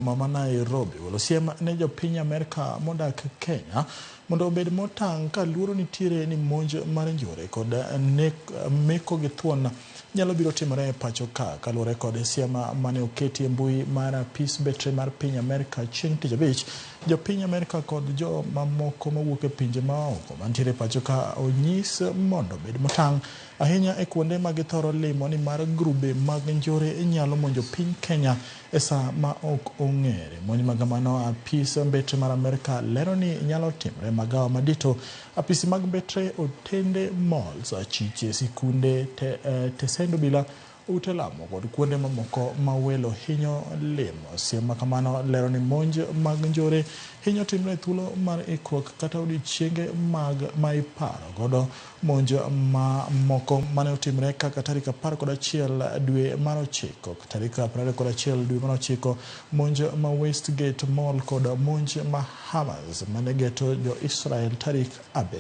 Mama Nairobi walosiem ne jopiny Amerika modak Kenya mondo obed motang' ka luoro nitiere ni monj mar njore kod meko gi thuon nyalo biro timore e pacho ka kaluwore kod siema mane oketi e mbui mar Peace Betre mar piny Amerika chieng' tich abich. Jopiny Amerika kod jo mamoko mawuok e pinje maoko mantiere pacho ka onyis mondo obed motang' ahinya e kuonde ma githoro limo ni mar grube mag njore nyalo monjo piny Kenya e sa ma ok ong'ere. Monj magamano Peace Betre mar Amerika lero ni nyalo timre magawa madito, apisi mag Betre, otende, malls, chiche, sikunde, tesendo bila ute lamo kod kuonde mamoko ma welo hinyo limo. Siema kamano lero ni monj mag njore hinyo timre thuolo mar ikruok kata odiochienge ma iparo godo monj moko mane otimre kaka tarik 11 dwe mar 9, tarik 21 dwe mar 9, monj ma Westgate Mall kod monj ma Hamas mane geto jo Israel tarik 7.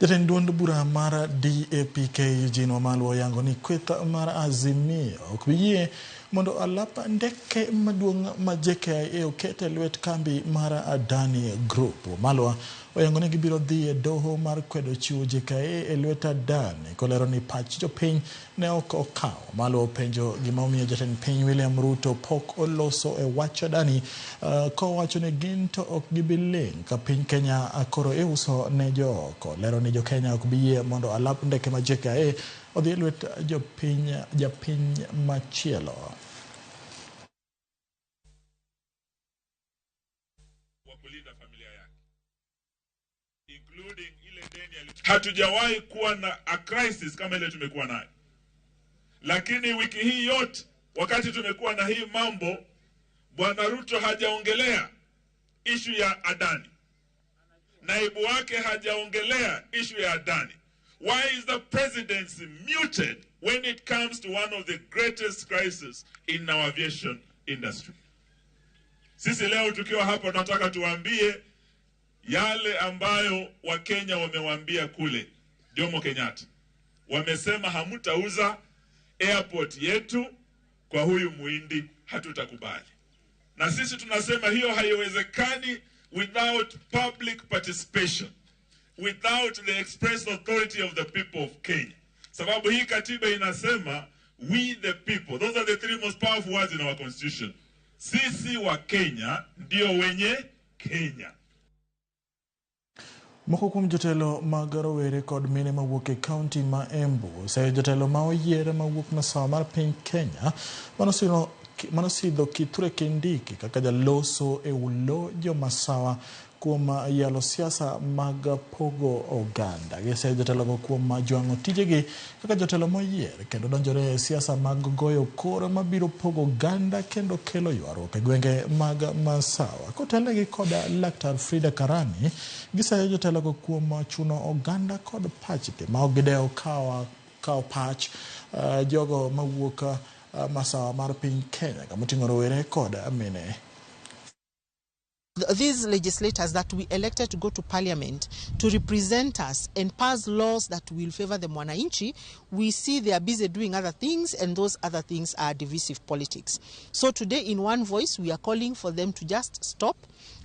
Jatend duond bura mar DAP-K Eugene Wamalwa oyango ni kweth mar Azimio ok bi yie mondo alap ndeke maduong' ma JKIA okete lwet kambi mar Adani Group. Wamalwa oyango ni gibiro dhi e doho mar kwedo chiwo JKIA e lwet Adani kolero ni pach jopiny ne ok okawo. Wamalwa openjo gima omiyo jatend piny William Ruto pok oloso e wach Adani, kowacho ni gin to ok gibi ling ka piny Kenya koro iuso ne jooko. Lero ni jo-Kenya ok bi yie mondo alap ndeke ma JKIA odhi e lwet japiny machielo. Hatujawahi kuwa na a crisis kama ile tumekuwa nayo. Lakini wiki hii yote wakati tumekuwa na hii mambo, Bwana Ruto hajaongelea issue ya Adani. Naibu wake hajaongelea issue ya Adani. Why is the presidency muted when it comes to one of the greatest crises in our aviation industry? Sisi leo tukiwa hapa tunataka tuambie yale ambayo Wakenya wamewaambia kule Jomo Kenyatta. Wamesema hamutauza airport yetu kwa huyu muhindi, hatutakubali. Na sisi tunasema hiyo haiwezekani without public participation, without the express authority of the people of Kenya. Sababu hii katiba inasema we the people. Those are the three most powerful words in our constitution. Sisi wa Kenya ndio wenye Kenya. Moko kuom jotelo mag rowere kod mine mawuok e kaunti ma Embu oseyo jotelo ma oyier mawuok masawa mar piny Kenya manosidho Kithure Kindiki kaka jaloso e ulo jo masawa kuom yalo siasa mag pogo oganda. Giseyo jotelo kuom jwang'o tijegi kaka jotelo moyier kendo donjore siasa mag goyo koro mabiro pogo oganda kendo kelo ywaruok e gwenge mag masawa. Kotelegi kod Laktar Frida Karani, giseyo jotelo kuom chuno oganda kod pachgi ma ok gidewo kawo pach jogo mawuok masawa mar piny Kenya kamoting'o rowere kod mine. These legislators that we elected to go to parliament to represent us and pass laws that will favor the mwananchi, we see they are busy doing other things, and those other things are divisive politics. So today in one voice we are calling for them to just stop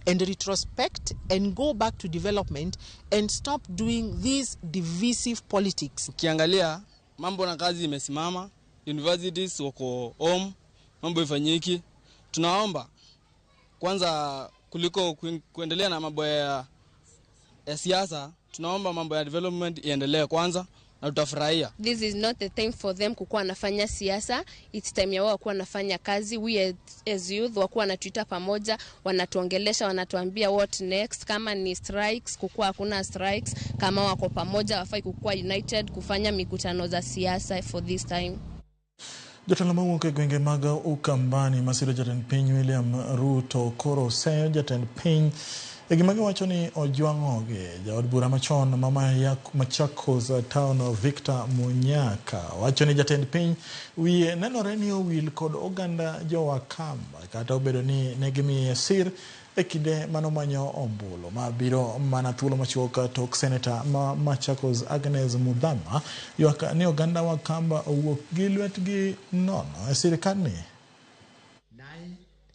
and retrospect and go back to development and stop doing these divisive politics. Ukiangalia mambo na kazi imesimama, universities wako home, mambo ifanyiki. Tunaomba kwanza kuliko kuendelea na mambo ya siasa, tunaomba mambo ya development iendelee kwanza na tutafurahia. This is not the time for them kukuwa nafanya siasa. It's time ya wao kuwa nafanya kazi. We as youth wakuwa na Twitter pamoja, wanatuongelesha, wanatuambia what next. Kama ni strikes, kukuwa hakuna strikes. Kama wako pamoja, wafai kukuwa united kufanya mikutano za siasa for this time. Jotelo mawuok e gwenge mag Ukambani masiro jatend piny William Ruto koro oseyo jatend piny e gima giwacho ni ojwang'ogi. Jaod bura machon Machakos Town Victor Munyaka wacho ni jatend piny wiye nenore ni owil kod oganda jo Wakamba kata obedo ni negimiye sir kinde manomanyo ombulu mabiro mana thuolo machuok tok Senator Machakos Agnes Mudhama ywak ni oganda wa Kamba owuok gi lwetgi nono sirikal ni.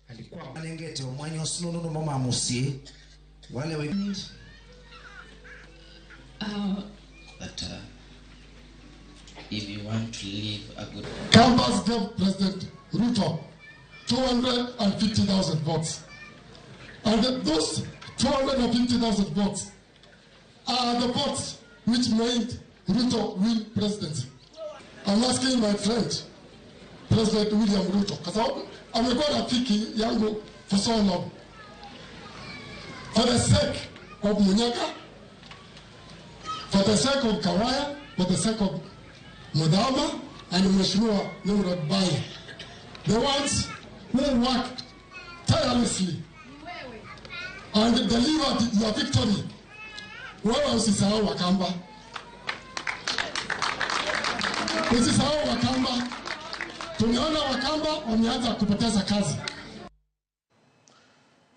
Alikuwa malengete mwanyo sununu mama musi wale we but if you want to live a good Kamba's gave President Ruto 250,000 votes. And those 250,000 votes are the votes which made Ruto win presidency. I'm asking my friend, President William Ruto, because amekuwa rafiki yangu for so long. For the sake of Munyaka, for the sake of Kawaya, for the sake of Mudhama and Mheshimiwa Nimrod Bai, the ones who worked tirelessly and delivered your victory. Wewe usisahau Wakamba. Usisahau Wakamba. Tumeona Wakamba wameanza kupoteza kazi.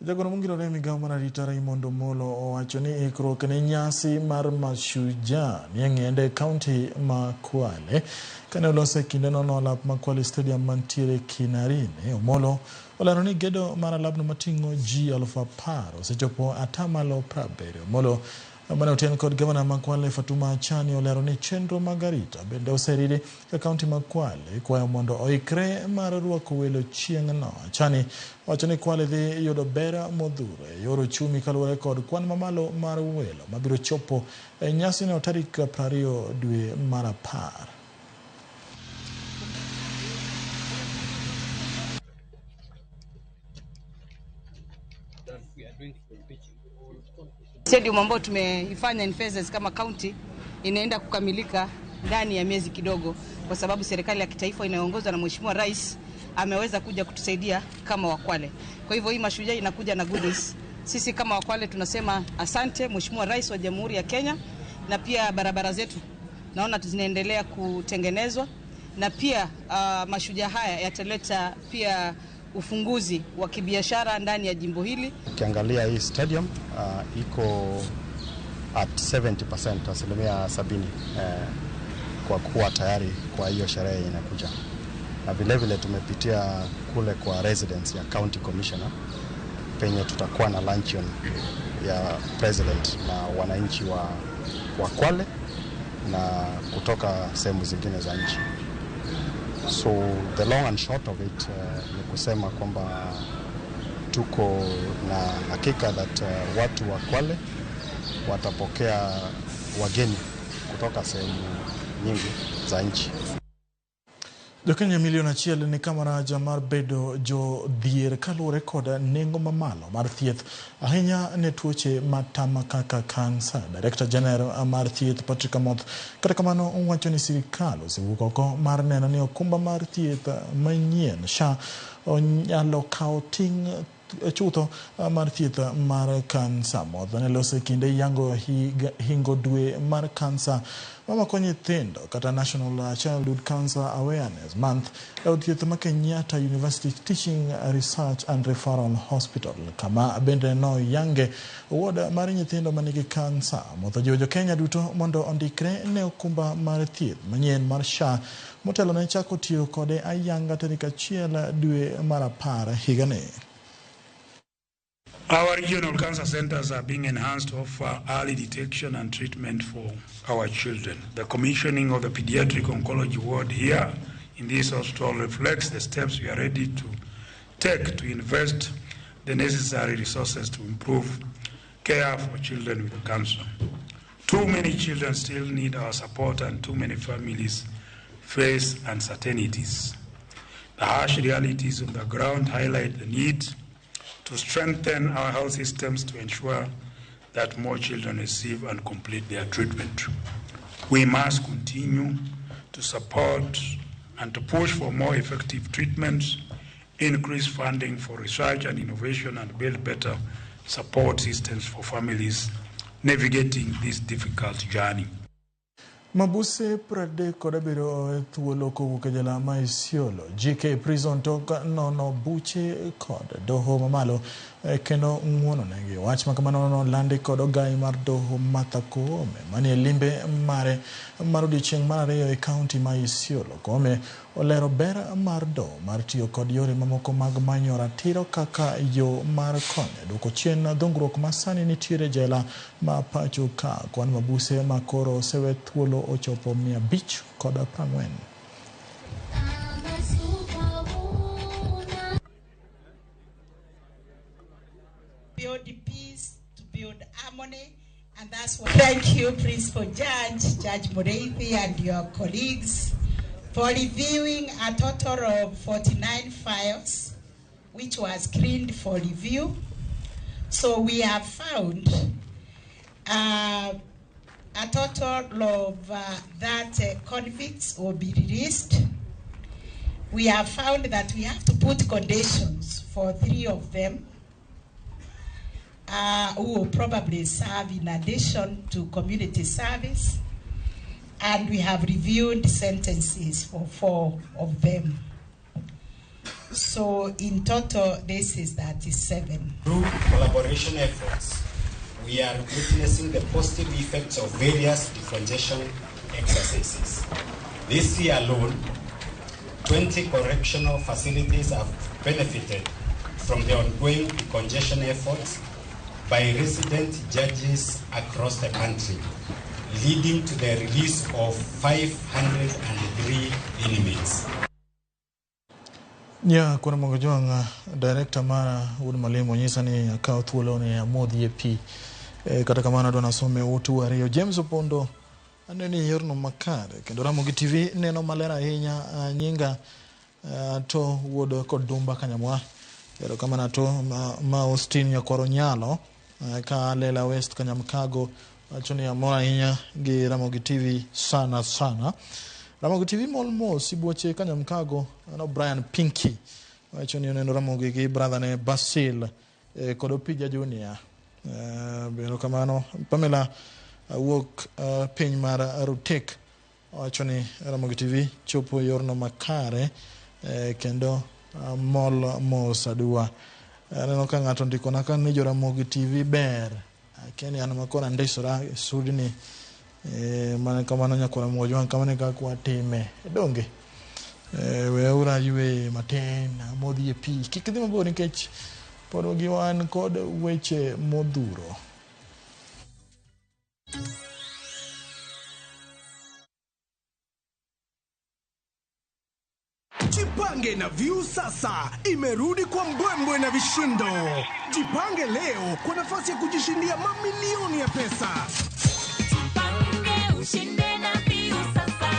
Jagoro mungiro ne migao mar arita Raymond Omolo owacho ni ikruok ne nyasi mar Mashujaa ni ng'ende kaunti ma Kwale kane olose kinde nono alap ma Kwale Stadium mantiere Kinarine. Omolo olero ni gedo mar alapno mating'o ji 10,000 osechopo atamalo 70. Omolo mane oten kod gavana ma Kwale Fatuma Achani olero ni chenro mag arita bende oseridi ka kaunti ma Kwale kwayo mondo oikre mar rwako welo chieng'no. Achani wacho ni Kwale dhi yudo bera modhure yor uchumi kaluwore kod kwan mamalo mar welo mabiro chopo nyasi no tarik 20 dwe mar 10. Stadium ambayo tumeifanya in phases kama county inaenda kukamilika ndani ya miezi kidogo, kwa sababu serikali ya kitaifa inayoongozwa na Mheshimiwa Rais ameweza kuja kutusaidia kama Wakwale. Kwa hivyo hii Mashujaa inakuja na goodies. Sisi kama Wakwale tunasema asante Mheshimiwa Rais wa Jamhuri ya Kenya, na pia barabara zetu naona zinaendelea kutengenezwa, na pia Mashujaa haya yataleta pia ufunguzi wa kibiashara ndani ya jimbo hili. Ukiangalia hii stadium iko at 70%, asilimia 70 kwa kuwa tayari kwa hiyo sherehe inakuja. Na vile vile tumepitia kule kwa residence ya county commissioner penye tutakuwa na luncheon ya president na wananchi wa Kwale na kutoka sehemu zingine za nchi. So the long and short of it ni kusema kwamba tuko na hakika that watu wa Kwale watapokea wageni kutoka sehemu nyingi za nchi. Jokenya milioni 1 ni kamara jamar bedo jo dhier kaluwore kod nengo mamalo mar thieth ahinya ne tuoche matama kaka kansa. Director General mar thieth Patrick Amoth kata kamano owacho ni sirikal osewuok oko mar neno ni okumba mar thieth manyien SHA onyalo kawo ting' chutho mar thieth mar kansa. Amoth ne lose kinde yango hingo dwe mar kansa mamako nyithindo kata National Childhood Cancer Awareness Month e thieth ma Kenyatta University Teaching Research and Referral Hospital kama bende no yange woda mar nyithindo manigi kansa. Amoth jiwo Kenya duto mondo ondikre ne okumba mar thieth manyien mar SHA motelo ne chako tiyo kode ayanga tarik 1 dwe mar 10 higani. Our regional cancer centers are being enhanced to offer early detection and treatment for our children. The commissioning of the pediatric oncology ward here in this hospital reflects the steps we are ready to take to invest the necessary resources to improve care for children with cancer. Too many children still need our support, and too many families face uncertainties. The harsh realities on the ground highlight the need to strengthen our health systems to ensure that more children receive and complete their treatment. We must continue to support and to push for more effective treatments, increase funding for research and innovation, and build better support systems for families navigating this difficult journey. Mabuse Prade Kodabiro thuolo kowuok jela ma Isiolo GK prison tok nono buche kod doho mamalo kendo ng'uono negi. Wach makamano landi kod ogai mar doho Martha Koome manie limbe mare mar odiechieng' mar ariyo e kaunti ma Isiolo. Koome olero ber mar doho mar tiyo kod yore mamoko mag manyo ratiro kaka yo mar konyo duoko chien dhungruok ma sani nitiere jela ma pacho ka kwan mabuse ma koro osewe thuolo ochopo 540. Build peace, to build harmony, and that's why. Thank you, Principal Judge Mureithi, and your colleagues for reviewing a total of 49 files, which was screened for review. So we have found a total of that convicts will be released. We have found that we have to put conditions for 3 of them. Who will probably serve in addition to community service, and we have reviewed sentences for 4 of them. So in total, this is 37. Through collaboration efforts, we are witnessing the positive effects of various decongestion exercises. This year alone, 20 correctional facilities have benefited from the ongoing decongestion efforts by resident judges across the country, leading to the release of 503 inmates. Kuna mongojwang director mara Wood Malimo nyisa ni akaw thuolo ne amodhi e pi kata kamano dona some utu ariyo James Opondo aneni yorno makare kendo Ramogi TV neno malera ahinya nyinga to wuodo kod Dumba Kanyamwa kero kamano to ma Austin Nyakwaro Nyalo ka Lela West Kanyamkago achoni amora ahinya gi Ramogi TV sana. Ramogi TV molmo sibuoche Kanyamkago ano Brian Pinky achoni neno Ramogi gi brother ne Basil kod Opija Junior bero kamano Pamela walk piny mar Rutek achoni Ramogi TV chopo yorno makare kendo mol mosadua neno ka ng'ato ndiko na kan ni jo Ramogi TV ber keni an makora ndisora sudni mane kamano nyakora mojwan kamane ka kwa time donge we ura ywe maten modhi e pi kikidhi mabor nikech pod gi wan kod weche modhuro. Jipange na View sasa imerudi kwa mbwembwe na vishindo. Jipange leo kwa nafasi ya kujishindia mamilioni ya pesa. Jipange ushinde na View sasa.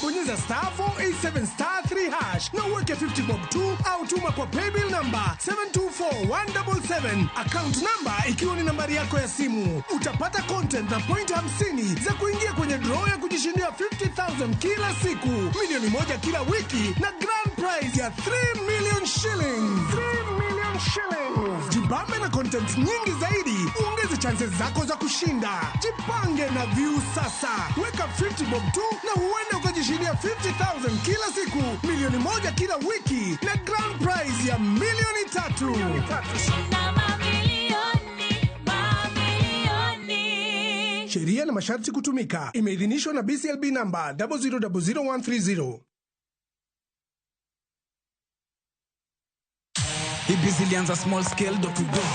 Bonyeza *487*3# na uweke 50 bob tu au tuma kwa paybill number 724177. Account number ikiwa ni nambari yako ya simu. Utapata content na point 50 za kuingia kwenye draw ya kujishindia 50,000 kila siku, milioni 1 kila wiki na grand prize ya 3 million shillings. 3 million shillings. Jibambe na content nyingi zaidi, uongeze chances zako za kushinda. Jipange na View sasa. Weka 50 bob tu na huenda ukajishindia 50,000 kila siku, milioni 1 kila wiki na grand prize ya milioni 3. Sheria na masharti kutumika. Imeidhinishwa na BCLB number 0000130. Hii busy lianza small scale door to door.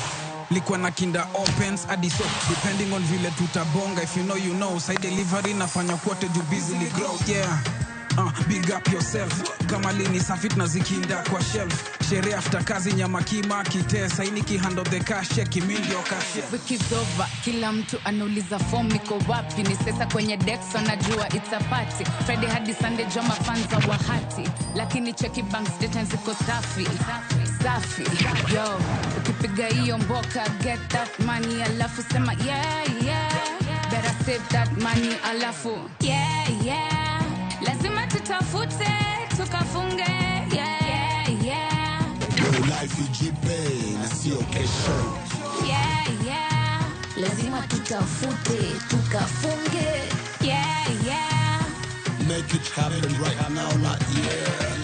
Likuwa na kinda opens hadi so depending on vile tutabonga. If you know you know, side delivery nafanya kwote juu busily grow. Yeah. Big up yourself. Kama lini safit na zikinda kwa shelf. Sherehe after kazi nyama kima kitesa. Iniki hand of the cash check imindio cash. Wiki's over. Kila mtu anuliza form iko wapi. Ni sesa kwenye decks wanajua it's a party. Friday hadi Sunday joma fans wa hati. Lakini cheki bank statements ziko safi. Yo, ukipiga hiyo mboka get that money alafu sema yeah. Better save that money alafu yeah. Lazima tutafute tukafunge yeah. Your life ijipe na sio kesho. Yeah. Lazima tutafute tukafunge yeah. Make it happen right now, not yeah.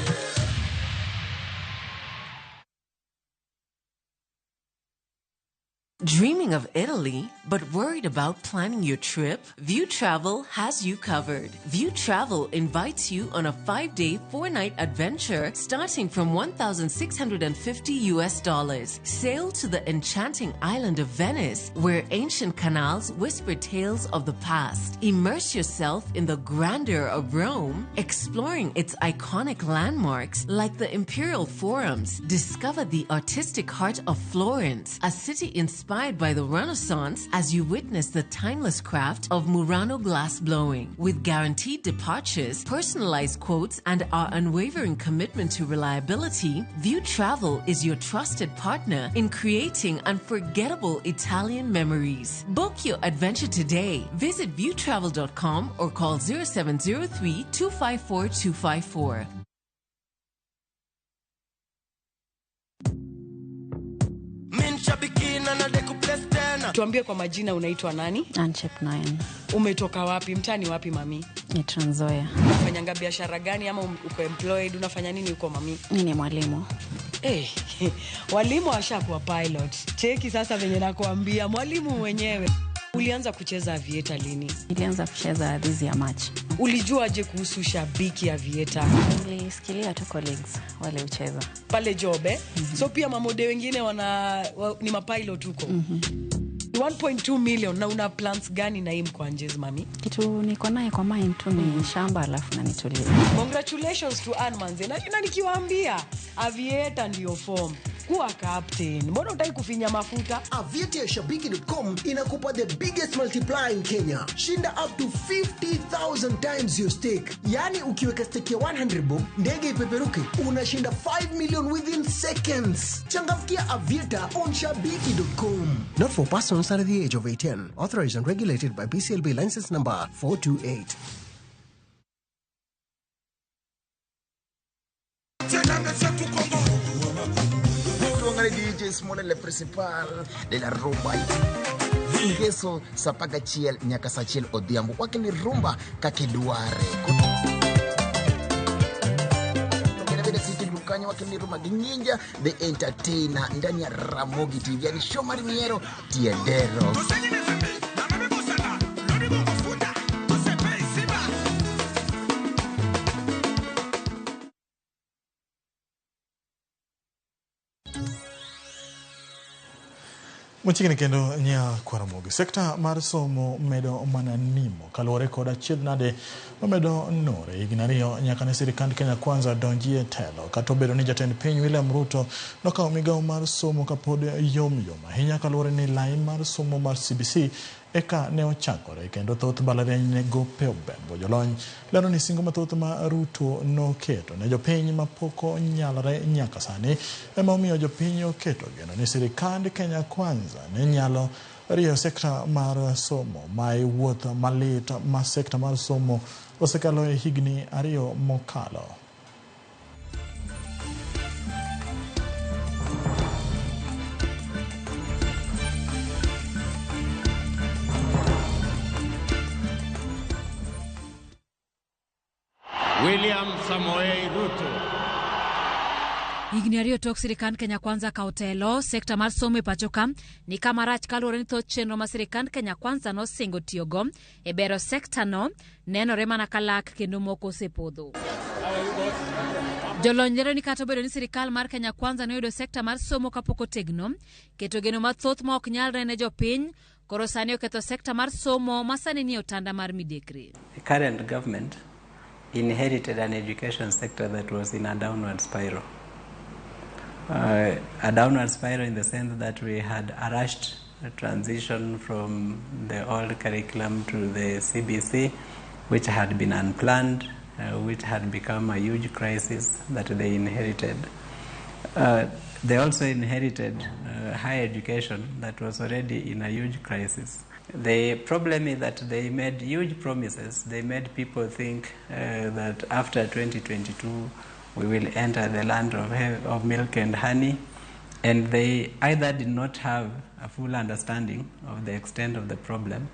Dreaming of Italy, but worried about planning your trip? View Travel has you covered. View Travel invites you on a 5-day, 4-night adventure starting from $1,650. Sail to the enchanting island of Venice, where ancient canals whisper tales of the past. Immerse yourself in the grandeur of Rome, exploring its iconic landmarks like the Imperial Forums. Discover the artistic heart of Florence, a city inspired by the Renaissance, as you witness the timeless craft of Murano glass blowing. With guaranteed departures, personalized quotes, and our unwavering commitment to reliability, View Travel is your trusted partner in creating unforgettable Italian memories. Book your adventure today. Visit viewtravel.com or call 0703 254 254. Tuambie kwa majina, unaitwa nani? Anchep 9. Umetoka wapi? Mtani wapi mami? Ni Trans Nzoia. Unafanya biashara gani ama uko employed? Unafanya nini uko mami? Ni mwalimu. Walimu washakuwa pilot. Cheki sasa venye nakuambia, mwalimu mwenyewe. Ulianza kucheza aviator lini? Nilianza kucheza this year March. Ulijuaje kuhusu shabiki aviator? Nilisikilia tu colleagues wale ucheza pale job So pia mamode wengine ni mapilot huko. 1.2 million na una plans gani na hii mkwanjez mami? Kitu niko naye kwa mind tu ni shamba alafu na nitulie. Congratulations to Anmanze. Na nikiwaambia aviator ndio form. Kuwa captain. Mbona utaki kufinya mafuta? Aviatiorshabiki.com inakupa the biggest multiplier in Kenya. Shinda up to 50,000 times your stake. Yani ukiweka stake ya 100 bob, ndege ipeperuke, unashinda 5 million within seconds. Changamkia Aviator on shabiki.com. Not for persons under the age of 18. Authorized and regulated by BCLB license number 428. DJ Small, le principal de la rumba. Ingeso sapaga chiel nyaka sachiel odhiambo wakini rumba kakiduare. Kenabeda City Lukanya wakini rumba Ninja the Entertainer ndani ya Ramogi TV. Yani Shomari Miero Tiendero. Mchikini kendo nya kwaramogi. Sekta mar somo medo mananimo kalore koda chiednade medo nore ignario nyaka ne sirikand Kenya Kwanza donjie telo katobedo ni jatend piny William Ruto nokawo migawo mar somo kapod yom ahinya kalore ni lai mar somo mar CBC eka ne ochakore kendo thoth balariany ne gope obembo jolony lero ni singo mathoth ma Ruto noketo ne jopiny mapoko nyalre nyaka sani ema omiyo jopiny oketo geno ni sirikand Kenya Kwanza ne nyalo rio sekta mar somo mai wuoth malit ma sekta mar somo osekalo higni 2 mokalo. William Samoei Ruto. Higni 2 tok sirikand Kenya Kwanza kaotelo sekta mar somo pachoka ni kama rach kalore ni thoth chenro ma sirikand Kenya Kwanza no singo tiyogo e bero sekta no nenore mana kalak kendo moko osepodho. Jolony lero ni kata obedo ni sirikal mar Kenya Kwanza noyudo sekta mar somo kapok otegno keto geno mathoth ma ok nyalre ne jopiny koro sani oketho sekta mar somo masani ni otanda mar midekre. The current government inherited an education sector that was in a downward spiral. A downward spiral in the sense that we had a rushed transition from the old curriculum to the CBC, which had been unplanned, which had become a huge crisis that they inherited. They also inherited higher education that was already in a huge crisis. The problem is that they made huge promises. They made people think that after 2022 we will enter the land of milk and honey, and they either did not have a full understanding of the extent of the problem,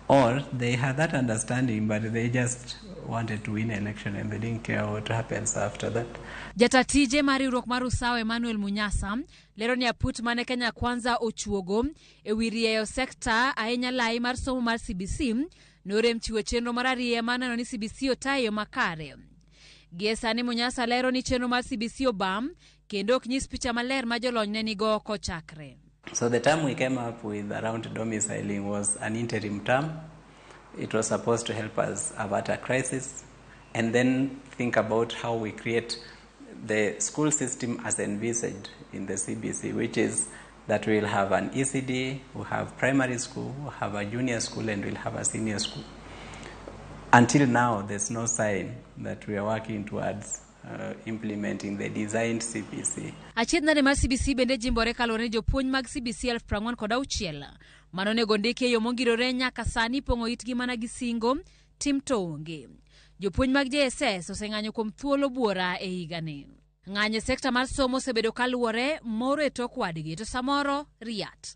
or they had that understanding but they just wanted to win election and they didn't care what happens after that. Jatatije mariruok mar Usawa Emmanuel Munyasa lero ni aput mane Kenya Kwanza ochuogo e wirieyo sekta ahinya lai mar somo mar CBC norem chiwo chenro mar ariyo maneno ni CBC otayo makare. Gie sani Munyasa lero ni chenro mar CBC obam kendo ok nyis picha maler ma jolony ne nigo kochakre. So the term we came up with around domiciling was an interim term. It was supposed to help us avert a crisis and then think about how we create the school system as envisaged in the CBC, which is that we'll have an ECD, we'll have primary school, we'll have a junior school, and we'll have a senior school. Until now, there's no sign that we are working towards implementing the designed CBC. Achiedh nade mar CBC bende jimbore kalore jopuonj mag CBC 46,000 manonego ndike yo mongirore nyaka sani pongo itgi mana gi singo tim to onge. Jopuonj mag JSS oseng'anyo kuom thuolo buora e higani. Ng'anyo sekta mar somo osebedo kaluwore moro e tok wadgi to samoro riat.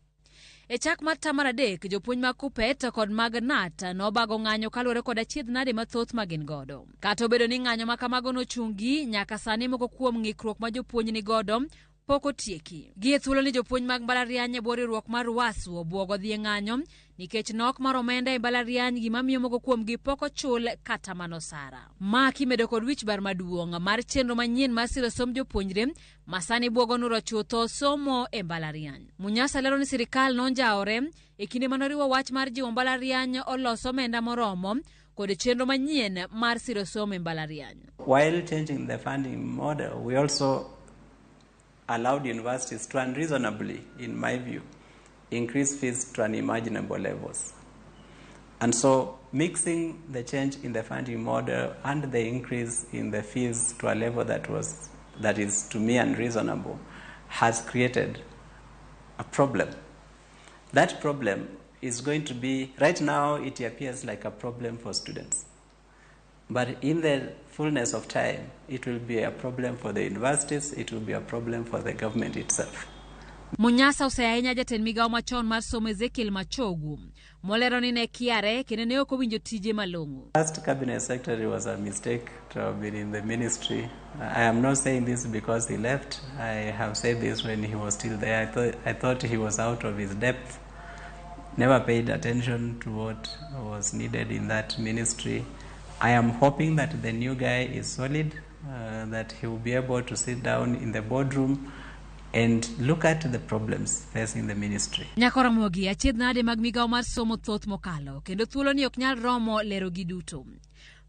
E chak mar tamar adek jopuonj mag Kuppet kod mag NAT nobago ng'anyo kaluwore kod achiedh nade mathoth magin godo. Kata obedo ni ng'anyo ma kamago nochungi nyaka sani moko kuom ng'ikruok ma jopuonj ni godo pok otieki. Gie thuolo ni jopuonj mag mbalariany e bwo riwruok mar Ruasu obwogo dhi ng'anyo nikech nok mar omenda e mbalariany gima miyo moko kuom gi pok ochul kata manosara. Ma kimedo kod wich bar maduong' mar chenro manyien mar siro somb jopuonjre masani bwogo nuro chutho somo e mbalariany. Munyasa lero ni sirikal nonjaore e kinde manoriwo wach mar jiwo mbalariany oloso omenda moromo kod chenro manyien mar siro somo e mbalariany. While changing the funding model, we also allowed universities to unreasonably, in my view, increase fees to unimaginable levels. And so mixing the change in the funding model and the increase in the fees to a level that is to me unreasonable has created a problem. That problem is going to be, right now it appears like a problem for students. But in the fullness of time, it will be a problem for the universities, it will be a problem for the government itself. Munyasa oseahinya jatend migao machon mar somo Ezekiel Machogu. Molero ni ne kiare kendo ne ok owinjo tije malong'o. Last cabinet secretary was a mistake to have been in the ministry. I am not saying this because he left. I have said this when he was still there. I thought he was out of his depth. Never paid attention to what was needed in that ministry. I am hoping that the new guy is solid, that he will be able to sit down in the boardroom and look at the problems facing the ministry. Nyakora mogi achiedh nade mag migao mar somo thoth mokalo kendo thuolo ni ok nyal romo lero gi duto.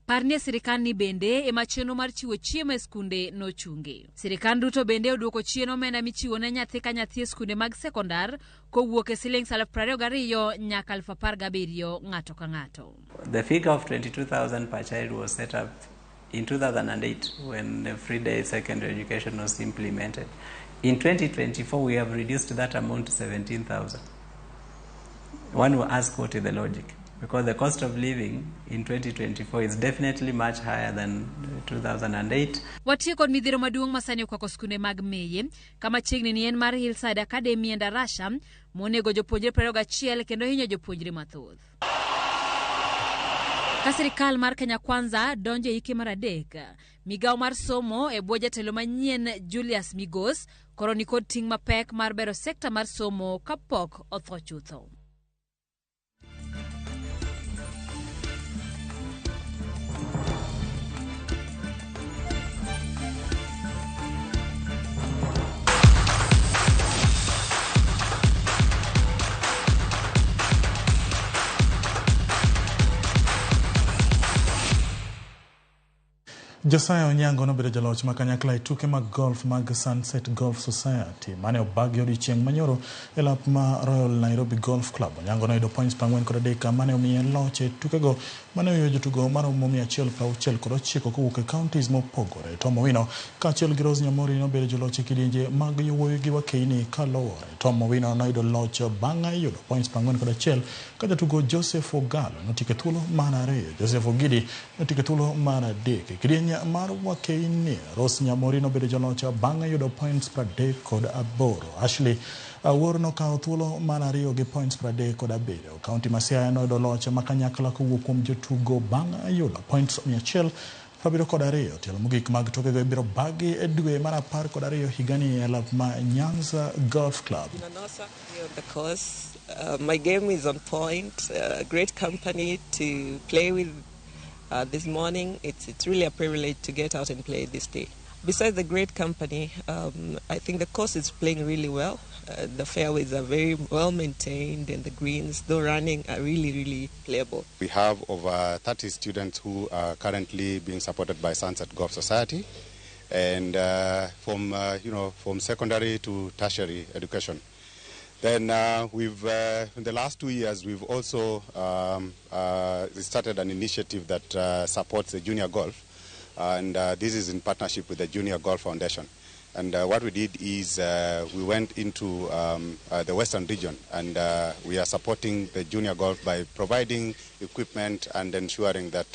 Parni sirikal ni bende ema chenro mar chiwo chiemo e skunde nochunge. Sirikal duto bende oduoko chien omenda michiwo ne nyathi ka nyathi e skunde mag sekondar kowuok e siling 22,000 nyaka 17,000 ng'ato ka ng'ato. The figure of 22,000 per child was set up in 2008 when the free day secondary education was implemented. In 2024, we have reduced that amount to 17,000. One will ask what is the logic? Because the cost of living in 2024 is definitely much higher than 2008. Watie kod midhiro maduong' masani okwako skunde mag Meye, kama chiegni ni en mar Hillside Academy and Arasha, monego jopuonjre 21 kendo hinyo jopuonjre mathoth. Ka sirikal mar Kenya Kwanza donjo hike mar adek, migao mar somo e bwo jatelo manyien Julius Migos koro ni kod ting' mapek mar bero sekta mar somo kapok otho chutho. Josiah Onyango nobedo jaloch ma kanyakla e tuke mag golf mag Sunset Golf Society mane obagi odiochieng' manyoro e lap ma Royal Nairobi Golf Club. Onyango noyudo points 4 mane omiye loch e tukego mane omiyo jotugo maromo 169 kowuok e counties mopogore. Tom Owino kaachiel gi Rose Nyamori nobedo joloch e kidienje mag yowuoyi gi wakeini kaluwore. Tom Owino noyudo loch bang'e yudo points 41 ka jatugo Joseph Ogalo notieko thuolo mar ariyo. Joseph Ogidi notieko thuolo mar adek. Kidienje mar wakeini Rose Nyamori nobedo jaloch bang'e yudo points 38. Ashley Awuor nokawo thuolo mar ariyo gi points 37. Kaunti ma Siaya noyudo loch makanyakla kowuok kuom jotugo bang' yudo points 172. Tielo mogik mag tukego ibiro bagi e dwe mar 12 higani e lap ma Nyanza Golf Club. The course. My game is on point. Great company to play with this morning. It's really a privilege to get out and play this day. Besides the great company, I think the course is playing really well. The fairways are very well maintained and the greens, though running, are really, really playable. We have over 30 students who are currently being supported by Sunset Golf Society, and from secondary to tertiary education. Then we've in the last 2 years we've also started an initiative that supports the junior golf, and this is in partnership with the Junior Golf Foundation. And what we did is we went into the Western region, and we are supporting the junior golf by providing equipment and ensuring that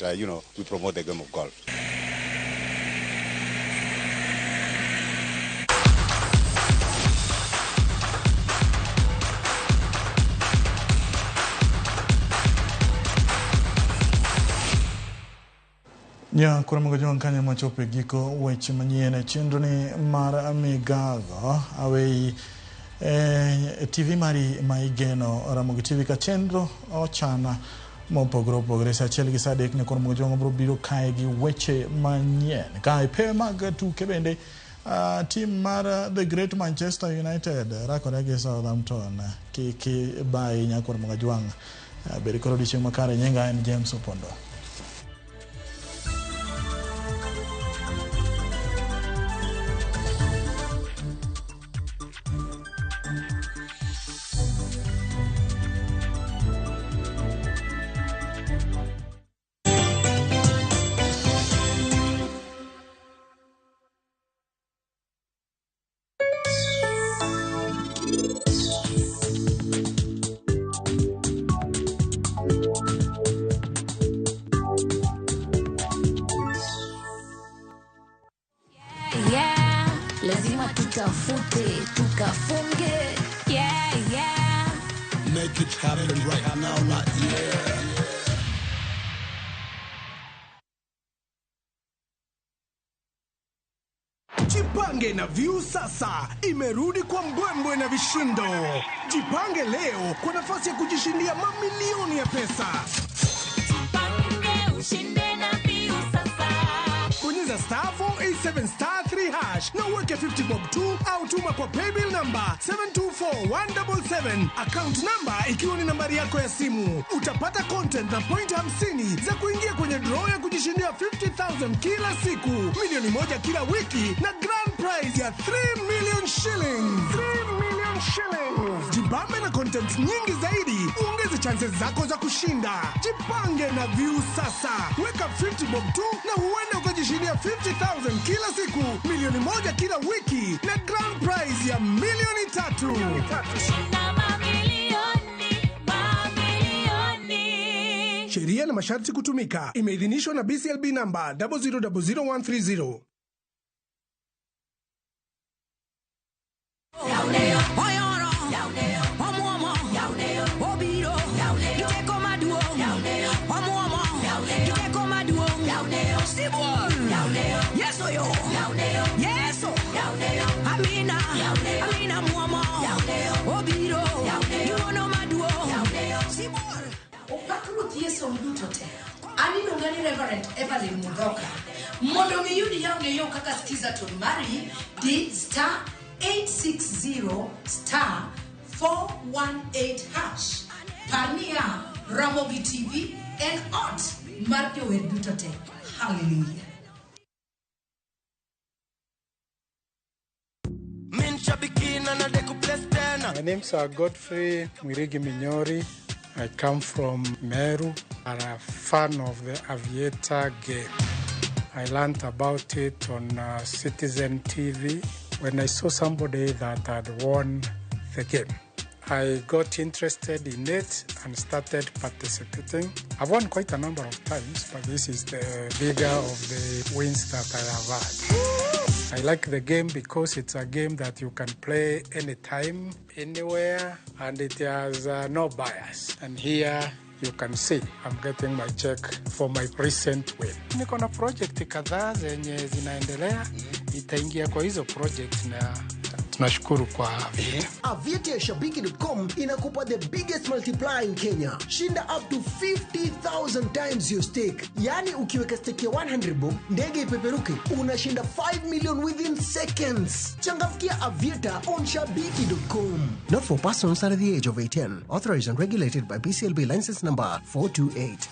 we promote the game of golf. Ja kuramogo joan kanya machope giko weche manyien chenro ni mar migago awei TV mari maigeno ramogi TV ka chenro ochana mopogore opogore sa achiel gi sadek ne kuramogo joan bro biro kae gi weche manyien kae pe mag tuke bende team mar the Great Manchester United rakore gi Southampton kiki bai nya kuramogo joan beri koro dichieng makare nyenga en James Opondo. Make it happen right now, not yeah. Jipange na View sasa imerudi kwa mbwembwe na vishindo. Jipange leo kwa nafasi ya kujishindia mamilioni ya pesa. Jipange ushinde na View sasa. Bonyeza *487*3# na uweke 50 bob tu au tuma kwa paybill number 724177. Account number ikiwa ni nambari yako ya simu. Utapata content na point 50 za kuingia kwenye draw ya kujishindia 50,000 kila siku, milioni moja kila wiki na grand prize ya 3 million shillings. 3 million shillings. Jibambe na content nyingi zaidi, uongeze chances zako za kushinda. Jipange na View sasa. Weka 50 bob tu na huenda ukajishindia 50,000 kila siku, milioni moja kila wiki na grand prize ya milioni 3. Sheria na masharti kutumika. Imeidhinishwa na BCLB number 0000130. Ani Reverend Evelyn Mudoka. Mondo miyudi yaune yo kaka skiza to marry di *860*418#. Pania Ramogi TV and Ot Marke Werdutote. Hallelujah. My name's Godfrey Mwirigi Minyori. I come from Meru. I'm a fan of the Aviator game. I learned about it on Citizen TV when I saw somebody that had won the game. I got interested in it and started participating. I've won quite a number of times, but this is the bigger of the wins that I have had. I like the game because it's a game that you can play anytime, anywhere, and it has no bias. And here you can see I'm getting my check for my recent win. Niko na project kadhaa zenye zinaendelea, itaingia kwa hizo project na tunashukuru kwa Avieta. Avieta ya Shabiki.com inakupa the biggest multiplier in Kenya. Shinda up to 50,000 times your stake. Yani ukiweka stake ya 100 bob, ndege ipeperuke, unashinda 5 million within seconds. Changamkia Avieta on Shabiki.com. Not for persons under the age of 18. Authorized and regulated by BCLB license number 428.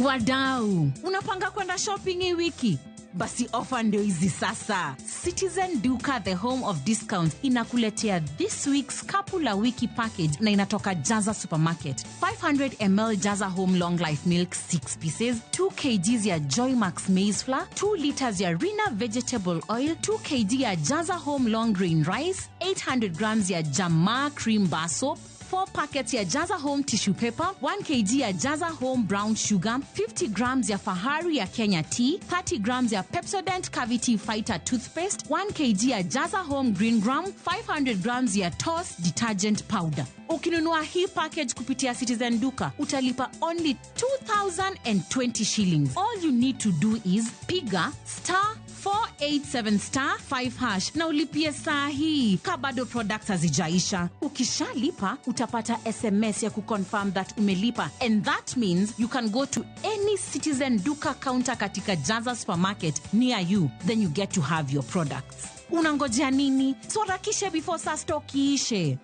Wadau, unapanga kwenda shopping hii wiki? Basi offer ndio hizi sasa. Citizen Duka, the home of discounts, inakuletea this week's Kapula Wiki package na inatoka Jaza Supermarket. 500 ml Jaza Home Long Life Milk 6 pieces, 2 kgs ya Joy Max Maize Flour, 2 liters ya Rina Vegetable Oil, 2 kg ya Jaza Home Long Grain Rice, 800 grams ya Jamaa Cream Bar Soap, 4 packets ya Jaza Home Tissue Paper, 1 kg ya Jaza Home Brown Sugar, 50 grams ya Fahari ya Kenya Tea, 30 grams ya Pepsodent Cavity Fighter Toothpaste, 1 kg ya Jaza Home Green Gram, 500 grams ya Toss Detergent Powder. Ukinunua hii package kupitia Citizen Duka, utalipa only 2,020 shillings. All you need to do is piga *487*5# na ulipie saa hii. Kabado products hazijaisha. Ukishalipa, utapata SMS ya kuconfirm that umelipa, and that means you can go to any Citizen Duka counter katika Jaza Supermarket near you, then you get to have your products. Unangojea nini? Tuharakishe before saa stock iishe.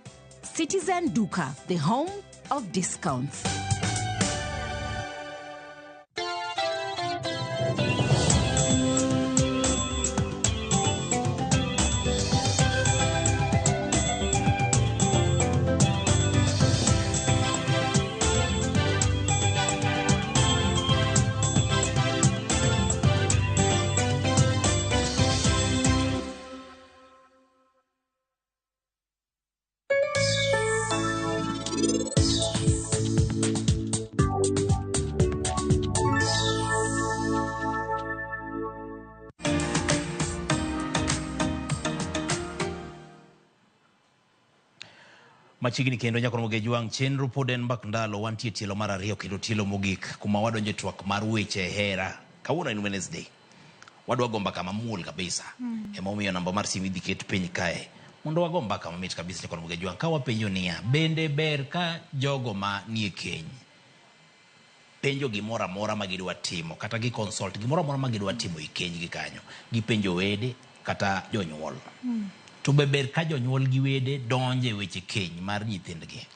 Citizen Duka, the home of discounts. Machigini kendo nyakon mogejuang chenro poden mbak ndalo wantie tielo mar ariyo kendo tielo mogik kuma wadonje twak mar weche hera. Kawuono en Wednesday. Wadwa gomba kama muol kabisa. Emomiyo namba mar simu idhi ket piny kae. Mondo wagomba kama mit kabisa nyakon mogejuang ka wapenjo niya, bende ber ka jogo ma nie keny penjo gimora mora ma gidwa timo kata gi consult gimora mora ma gidwa timo i keny gi kanyo. Gipenjo wede kata jonyuol. To beber ka jonyuol gi wede donje weche keny mar nyithindgi.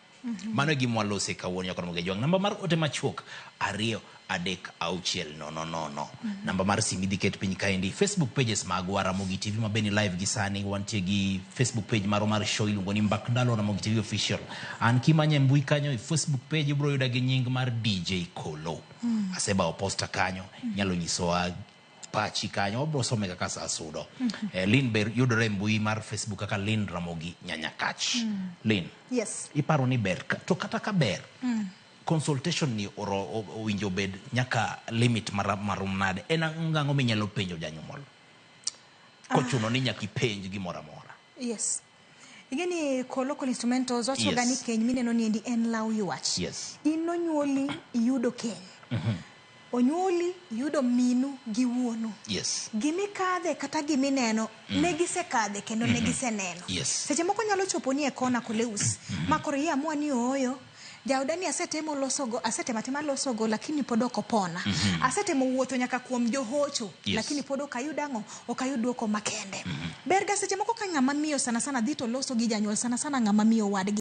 Mano gimwa lose kawuono nyakon mogejuang. Namba mar ote machuok 23600. Namba mar simu idhi ket piny kaendi. Facebook pages magwa Ramogi TV mabeni live gi sani, wantie gi Facebook page mar show iluongo ni Mbak Ndalo Ramogi TV official. An kimanye mbui kanyo i Facebook page ibro yuda gi nying mar DJ Kolo. Aseba oposta kanyo, nyalo nyisowa pachi kanyo, obro some kaka sa sudo. Lin ber yudore mbui mar Facebook kaka Lin Ramogi Nyanyakach. Lin. Yes. Iparo ni ber to kata ka ber. Consultation ni winjo bed nyaka limit marum nade. En ang'o minyalo penjo janyuol? Kochuno ni nyaki penj gimora mora. Yes. Igeni ko local instrumentals wacho Yes. gani keny mineno ni endi en law yuach. Yes. Inonyuoli yudo keny. Onyuoli yudo minu gi wuonu. Yes. Gimikadhe kata gimineno negisekadhe kendo negiseneno. Yes. Seche moko nyalo chopo ni e kona koleus. Makoro yie amua ni oyo jaudani asetemo losogo, asetema losogo lakini pod ok opona. Asetemo wuotho nyaka kuom johocho lakini pod ok ayud ang'o, ok ayud duoko makende. Berga seche moko ka ng'ama miyo sana dhi to loso gi janyuol sana ng'ama miyo wadgi